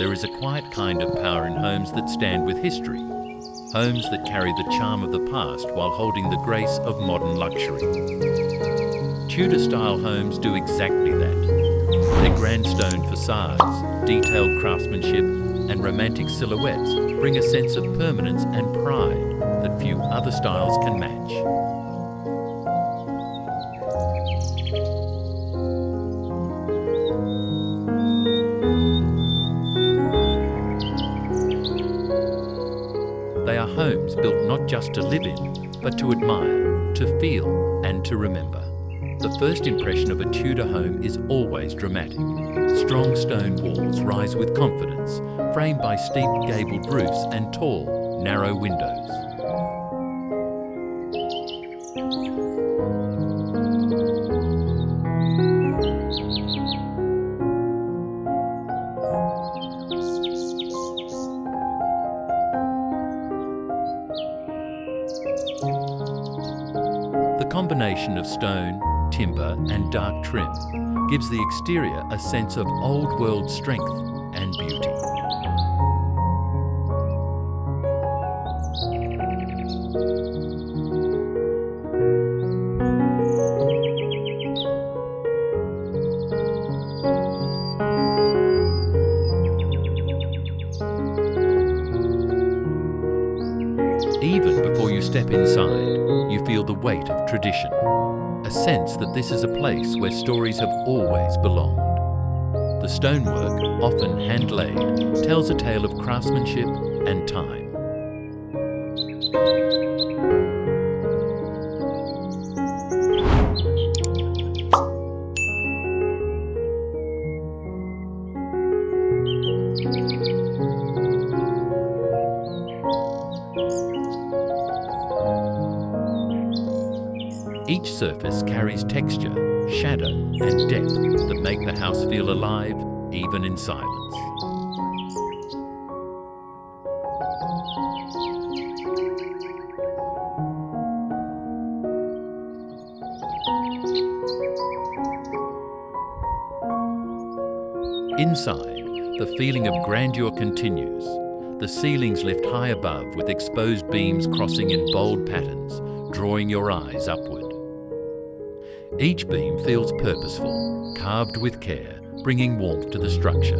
There is a quiet kind of power in homes that stand with history. Homes that carry the charm of the past while holding the grace of modern luxury. Tudor-style homes do exactly that. Their grand stone facades, detailed craftsmanship, and romantic silhouettes bring a sense of permanence and pride that few other styles can match. They are homes built not just to live in, but to admire, to feel, and to remember. The first impression of a Tudor home is always dramatic. Strong stone walls rise with confidence, framed by steep gabled roofs and tall, narrow windows. The combination of stone, timber and dark trim gives the exterior a sense of old-world strength and beauty. Even before you step inside, you feel the weight of tradition, a sense that this is a place where stories have always belonged. The stonework, often hand-laid, tells a tale of craftsmanship and time. Each surface carries texture, shadow and depth that make the house feel alive, even in silence. Inside, the feeling of grandeur continues. The ceilings lift high above with exposed beams crossing in bold patterns, drawing your eyes upward. Each beam feels purposeful, carved with care, bringing warmth to the structure.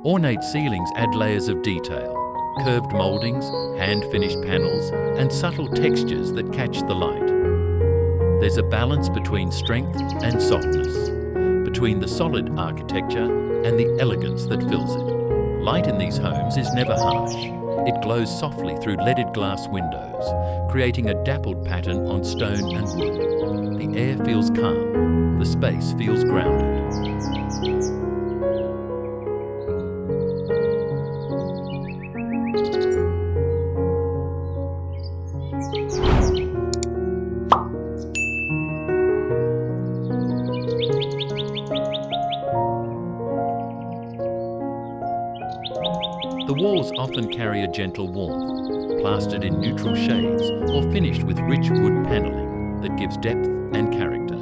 Ornate ceilings add layers of detail. Curved mouldings, hand-finished panels, and subtle textures that catch the light. There's a balance between strength and softness, between the solid architecture and the elegance that fills it. Light in these homes is never harsh. It glows softly through leaded glass windows, creating a dappled pattern on stone and wood. The air feels calm, the space feels grounded. The walls often carry a gentle warmth, plastered in neutral shades or finished with rich wood panelling that gives depth and character.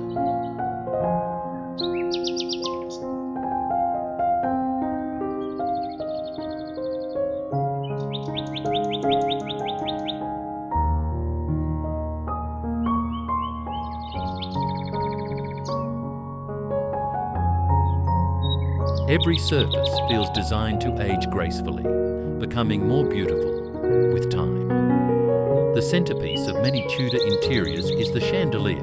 Every surface feels designed to age gracefully, becoming more beautiful with time. The centerpiece of many Tudor interiors is the chandelier.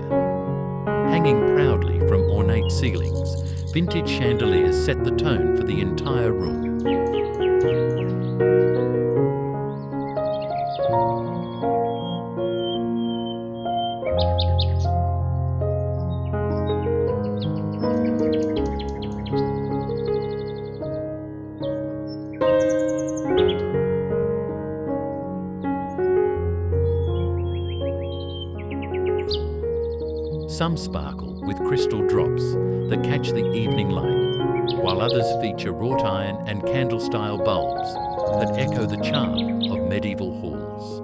Hanging proudly from ornate ceilings, vintage chandeliers set the tone for the entire room. Some sparkle with crystal drops that catch the evening light, while others feature wrought iron and candle-style bulbs that echo the charm of medieval halls.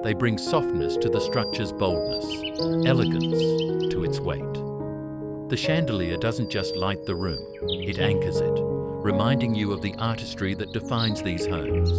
They bring softness to the structure's boldness, elegance to its weight. The chandelier doesn't just light the room, it anchors it, reminding you of the artistry that defines these homes.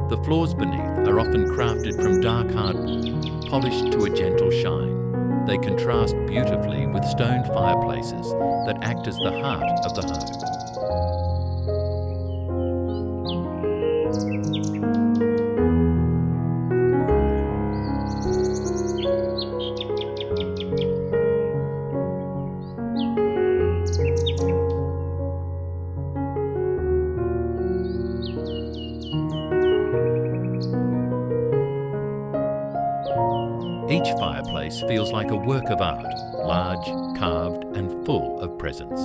The floors beneath are often crafted from dark hardwood, polished to a gentle shine. They contrast beautifully with stone fireplaces that act as the heart of the home. Each fireplace feels like a work of art, large, carved, and full of presence.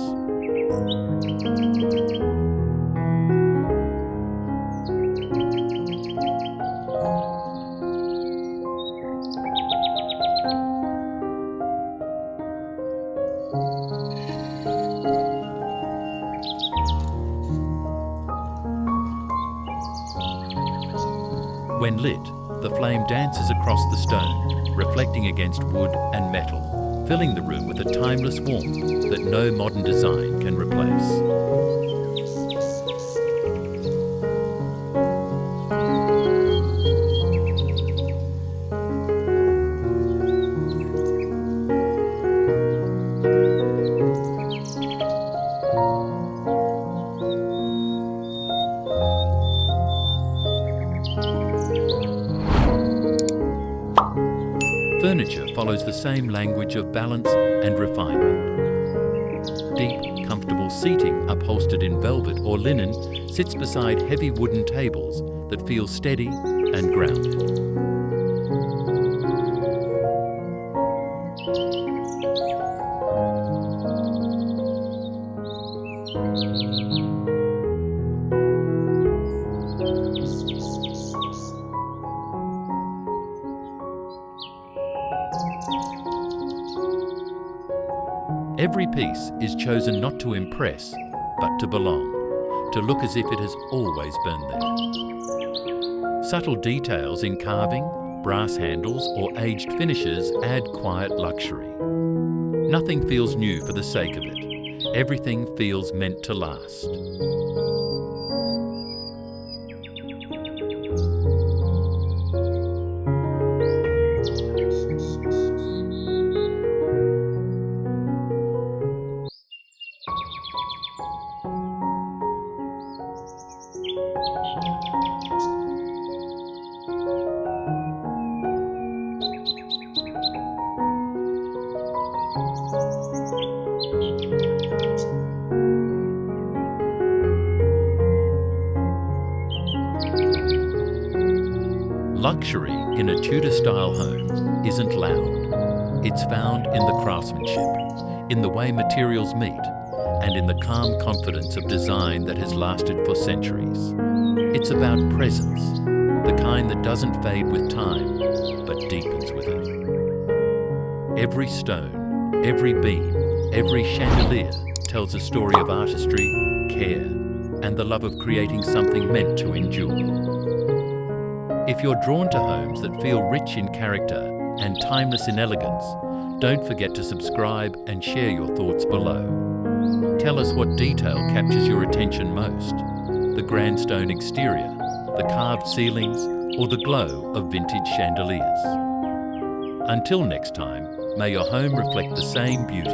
When lit, the flame dances across the stone, reflecting against wood and metal, filling the room with a timeless warmth that no modern design can replace. Furniture follows the same language of balance and refinement. Deep, comfortable seating upholstered in velvet or linen sits beside heavy wooden tables that feel steady and grounded. Every piece is chosen not to impress, but to belong, to look as if it has always been there. Subtle details in carving, brass handles, or aged finishes add quiet luxury. Nothing feels new for the sake of it. Everything feels meant to last. Luxury in a Tudor-style home isn't loud. It's found in the craftsmanship, in the way materials meet, and in the calm confidence of design that has lasted for centuries. It's about presence, the kind that doesn't fade with time, but deepens with it. Every stone, every beam, every chandelier tells a story of artistry, care, and the love of creating something meant to endure. If you're drawn to homes that feel rich in character and timeless in elegance, don't forget to subscribe and share your thoughts below. Tell us what detail captures your attention most: the grand stone exterior, the carved ceilings, or the glow of vintage chandeliers. Until next time, May your home reflect the same beauty,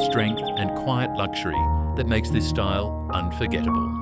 strength and quiet luxury that makes this style unforgettable.